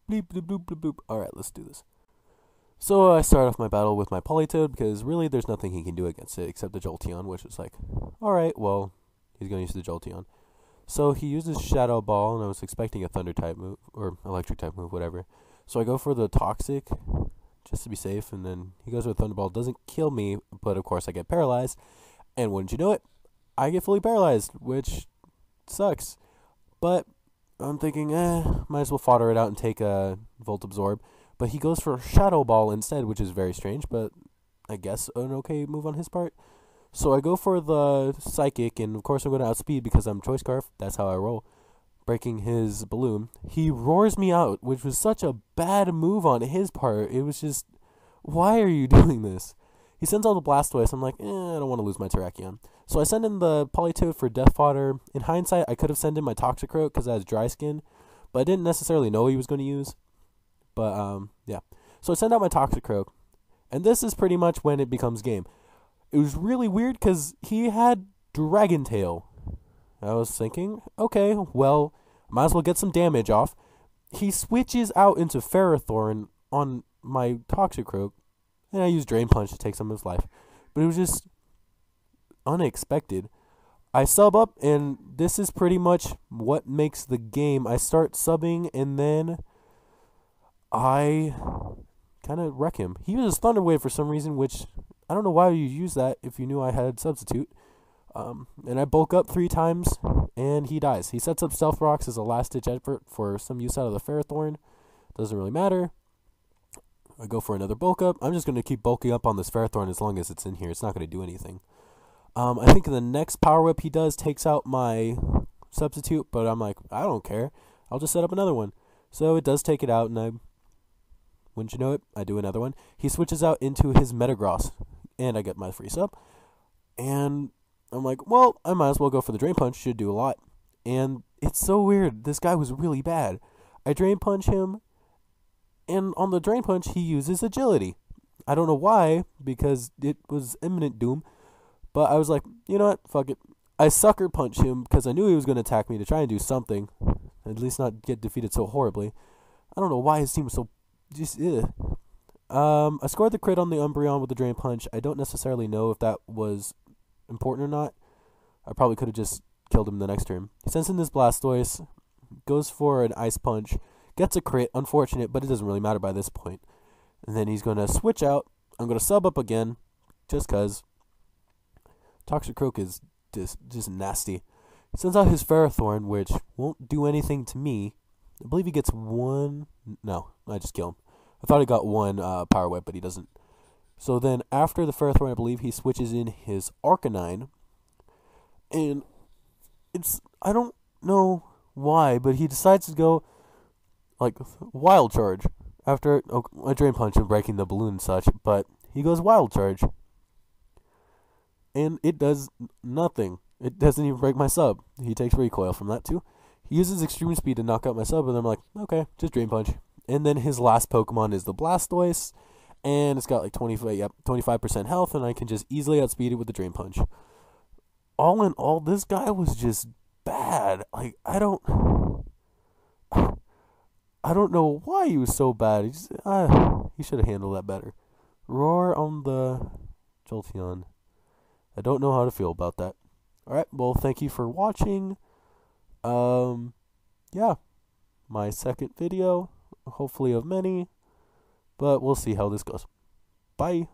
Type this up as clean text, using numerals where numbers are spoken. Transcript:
Bleep, bloop, bloop, bloop, bloop. Alright, let's do this. So I start off my battle with my Polytoad because really there's nothing he can do against it except the Jolteon, which is like, alright, well, he's going to use the Jolteon. So he uses Shadow Ball, and I was expecting a Thunder type move, or Electric type move, whatever. So I go for the Toxic, just to be safe, and then he goes with Thunder Ball. Doesn't kill me, but of course I get paralyzed. And wouldn't you know it, I get fully paralyzed, which sucks. But I'm thinking, might as well fodder it out and take a Volt Absorb. But he goes for Shadow Ball instead, which is very strange, but I guess an okay move on his part. So I go for the Psychic, and of course I'm going to outspeed because I'm Choice Scarf. That's how I roll. Breaking his balloon. He roars me out, which was such a bad move on his part. It was just, why are you doing this? He sends out the Blastoise. I'm like, I don't want to lose my Terrakion. So I send in the Politoed for Death Fodder. In hindsight, I could have sent in my Toxicroak because it has Dry Skin, but I didn't necessarily know what he was going to use. But, yeah. So I send out my Toxicroak, and this is pretty much when it becomes game. It was really weird because he had Dragon Tail. I was thinking, okay, well, might as well get some damage off. He switches out into Ferrothorn on my Toxicroak, and I use Drain Punch to take some of his life. But it was just unexpected. I sub up, and this is pretty much what makes the game. I start subbing, and then I kind of wreck him. He uses Thunder Wave for some reason, which I don't know why you use that if you knew I had Substitute. And I bulk up 3 times, and he dies. He sets up Stealth Rocks as a last-ditch effort for some use out of the Ferrothorn. Doesn't really matter. I go for another bulk up. I'm just going to keep bulking up on this Ferrothorn as long as it's in here. It's not going to do anything. I think the next Power Whip he does takes out my Substitute, but I'm like, I don't care. I'll just set up another one. So it does take it out, and wouldn't you know it, I do another one. He switches out into his Metagross, and I get my free sub. And I'm like, well, I might as well go for the Drain Punch. Should do a lot. And it's so weird. This guy was really bad. I Drain Punch him, and on the Drain Punch, he uses Agility. I don't know why, because it was imminent doom. But I was like, you know what? Fuck it. I Sucker Punch him because I knew he was going to attack me to try and do something. At least not get defeated so horribly. I don't know why his team was so just, I scored the crit on the Umbreon with the Drain Punch. I don't necessarily know if that was important or not. I probably could have just killed him the next turn. He sends in this Blastoise, goes for an Ice Punch, gets a crit, unfortunate, but it doesn't really matter by this point. And then he's going to switch out. I'm going to sub up again, just because Toxicroak is just nasty. He sends out his Ferrothorn, which won't do anything to me. I believe he gets one. No, I just kill him. I thought he got one Power Whip, but he doesn't. So then after the Ferrothorn, I believe he switches in his Arcanine. And I don't know why, but he decides to go like Wild Charge after a Drain Punch and breaking the balloon and such, but he goes Wild Charge. And it does nothing. It doesn't even break my sub. He takes recoil from that too. He uses Extreme Speed to knock out my sub, and I'm like, okay, just Drain Punch. And then his last Pokemon is the Blastoise, and it's got like 25% health, and I can just easily outspeed it with the Drain Punch. All in all, this guy was just bad. Like, I don't know why he was so bad. He should have handled that better. Roar on the Jolteon. I don't know how to feel about that. Alright, well, thank you for watching. Yeah, my second video, hopefully of many, but we'll see how this goes. Bye.